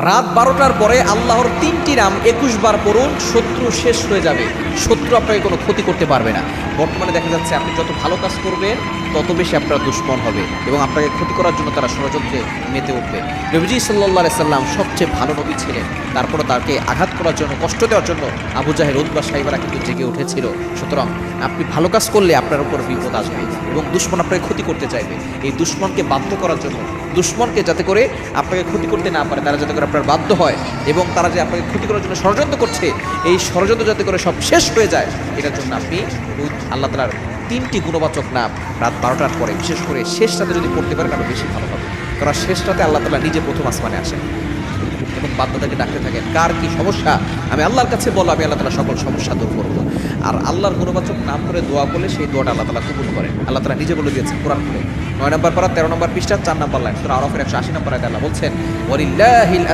রাত 12টার পরে আল্লাহর 3টি নাম 21 বার পড়ুন, শত্রু শেষ হয়ে যাবে, শত্রু আপনাকে কোনো ক্ষতি করতে পারবে না। বর্তমানে দেখা যাচ্ছে আপনি যত ভালো কাজ করবেন তত বেশি আপনার দুশ্মন হবে এবং আপনাকে ক্ষতি করার জন্য তারা ষড়যন্ত্রে মেতে উঠবে। নবীজি সাল্লাল্লাহু আলাইহি সাল্লাম সবচেয়ে ভালো নবী ছিলেন, তারপরে তাকে আঘাত করার জন্য, কষ্ট দেওয়ার জন্য আবু জাহেল, উতবা, সাইবারা কিন্তু জেগে উঠেছিল। সুতরাং আপনি ভালো কাজ করলে আপনার উপর বিপদ আসবে এবং দুশ্মন আপনাকে ক্ষতি করতে চাইবে। এই দুশ্মনকে বাধ্য করার জন্য, দুশ্মনকে যাতে করে আপনাকে ক্ষতি করতে না পারে, তারা যাতে করে আপনার বাধ্য হয় এবং তারা যে আপনাকে ক্ষতি করার জন্য ষড়যন্ত্র করছে, এই ষড়যন্ত্র যাতে করে সব শেষ হয়ে যায়, এটার জন্য আপনি আল্লাহ তাআলার 3টি গুণবাচক নাম রাত 12টার পরে, বিশেষ করে শেষ রাতে যদি পড়তে পারেন আরও বেশি ভালো হবে। কারণ শেষ রাতে আল্লাহ তাআলা নিজে প্রথম আসমানে আসেন এবং বান্দাদেরকে ডাকতে থাকেন, কার কি সমস্যা আমি আল্লাহর কাছে বলো, আমি আল্লাহ তাআলা সকল সমস্যা দূর করবো। আর আল্লাহর গুণবাচক নাম করে দোয়া করলে সেই দোয়াটা আল্লাহ তাআলা কবুল করেন। আল্লাহ তাআলা নিজে বলে দিয়েছেন কোরআন খুলে 9 নম্বর পারা 13 নম্বর পৃষ্ঠা 4 নম্বর লাইন সূরা আরাফের 180 নম্বর আয়াতে আল্লাহ বলছেন, ওয়ালিল্লাহিল